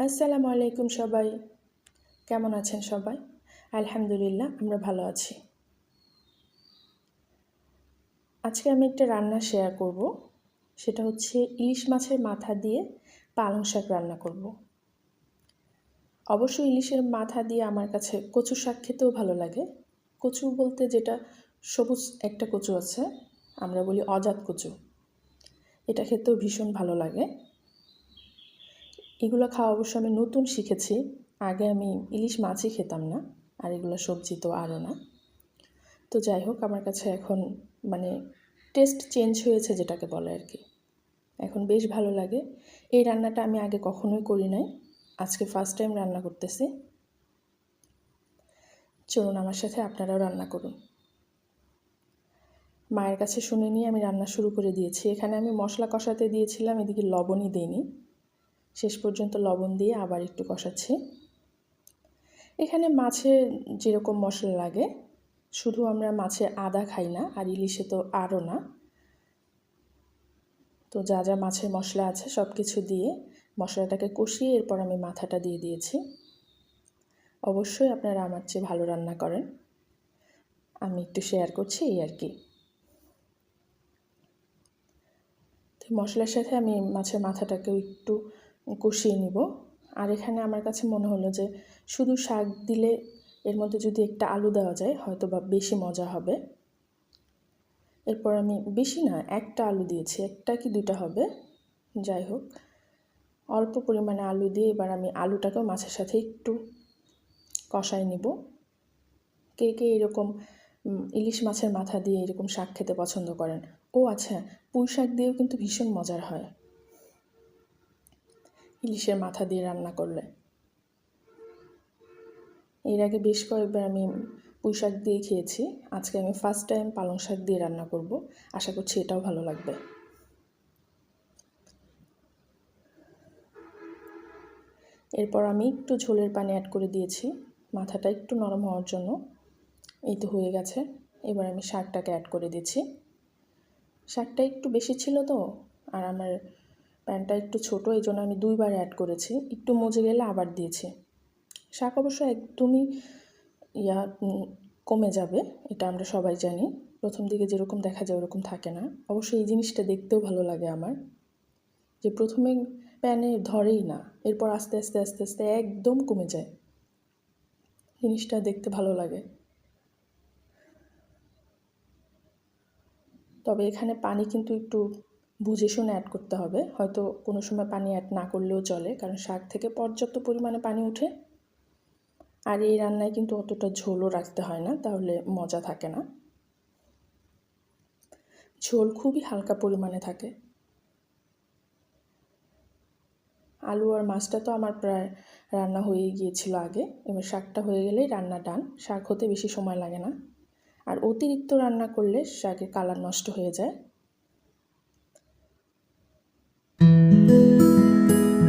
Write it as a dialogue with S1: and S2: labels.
S1: আসসালামু আলাইকুম সবাই, কেমন আছেন সবাই? আলহামদুলিল্লাহ আমরা ভালো আছি। আজকে আমি একটা রান্না শেয়ার করব, সেটা হচ্ছে ইলিশ মাছের মাথা দিয়ে পালং শাক রান্না করব। অবশ্যই ইলিশের মাথা দিয়ে আমার কাছে কচু শাক খেতেও ভালো লাগে। কচু বলতে যেটা সবুজ একটা কচু আছে, আমরা বলি অজাত কচু, এটা খেতেও ভীষণ ভালো লাগে। এগুলো খাওয়া অবশ্য আমি নতুন শিখেছি, আগে আমি ইলিশ মাছই খেতাম না, আর এগুলো সবজি তো আরও না। তো যাই হোক, আমার কাছে এখন টেস্ট চেঞ্জ হয়েছে যেটাকে বলে আর কি, এখন বেশ ভালো লাগে। এই রান্নাটা আমি আগে কখনোই করি নাই, আজকে ফার্স্ট টাইম রান্না করতেছি। চলুন আমার সাথে আপনারাও রান্না করুন। মায়ের কাছে শুনে নিয়ে আমি রান্না শুরু করে দিয়েছি। এখানে আমি মশলা কষাতে দিয়েছিলাম, এদিকে লবণই দিইনি, শেষ পর্যন্ত লবণ দিয়ে আবার একটু কষাচ্ছি। এখানে মাছে যেরকম মশলা লাগে, শুধু আমরা মাছে আদা খাই না, আর ইলিশে তো আরও না, তো যা যা মাছের মশলা আছে সব কিছু দিয়ে মশলাটাকে কষিয়ে এরপর আমি মাথাটা দিয়ে দিয়েছি। অবশ্যই আপনারা আমার চেয়ে ভালো রান্না করেন, আমি একটু শেয়ার করছি এই আর কি। তো মশলার সাথে আমি মাছের মাথাটাকেও একটু কষিয়ে নিব। আর এখানে আমার কাছে মনে হলো যে শুধু শাক দিলে এর মধ্যে যদি একটা আলু দেওয়া যায় হয়তো বা বেশি মজা হবে। এরপর আমি বেশি না, একটা আলু দিয়েছি, একটা কি দুইটা হবে, যাই হোক অল্প পরিমাণে আলু দিয়ে এবার আমি আলুটাকেও মাছের সাথে একটু কষাই নিব। কে কে এরকম ইলিশ মাছের মাথা দিয়ে এরকম শাক খেতে পছন্দ করেন? ও আচ্ছা, পুঁই শাক দিয়েও কিন্তু ভীষণ মজার হয় ইলিশের মাথা দিয়ে রান্না করলে। এর আগে বেশ কয়েকবার আমি পুঁই শাক দিয়ে খেয়েছি, আজকে আমি ফার্স্ট টাইম পালং শাক দিয়ে রান্না করব, আশা করছি এটাও ভালো লাগবে। এরপর আমি একটু ঝোলের পানি অ্যাড করে দিয়েছি মাথাটা একটু নরম হওয়ার জন্য। এই তো হয়ে গেছে, এবার আমি শাকটাকে অ্যাড করে দিচ্ছি। শাকটা একটু বেশি ছিল তো, আর আমার প্যানটা একটু ছোটো, এই জন্য আমি দুইবার অ্যাড করেছি, একটু মজে গেলে আবার দিয়েছি। শাক অবশ্য একদমই কমে যাবে, এটা আমরা সবাই জানি, প্রথম দিকে যেরকম দেখা যায় ওরকম থাকে না। অবশ্য এই জিনিসটা দেখতেও ভালো লাগে আমার, যে প্রথমে প্যানে ধরেই না, এরপর আস্তে আস্তে আস্তে আস্তে একদম কমে যায়, জিনিসটা দেখতে ভালো লাগে। তবে এখানে পানি কিন্তু একটু বুঝে শুনে অ্যাড করতে হবে, হয়তো কোনো সময় পানি অ্যাড না করলেও চলে, কারণ শাক থেকে পর্যাপ্ত পরিমাণে পানি ওঠে। আর এই রান্নায় কিন্তু অতটা ঝোলও রাখতে হয় না, তাহলে মজা থাকে না, ঝোল খুবই হালকা পরিমাণে থাকে। আলু আর মাছটা তো আমার প্রায় রান্না হয়ে গিয়েছিল আগে, এবার শাকটা হয়ে গেলেই রান্না ডান, শাক হতে বেশি সময় লাগে না। আর অতিরিক্ত রান্না করলে শাকের কালার নষ্ট হয়ে যায়,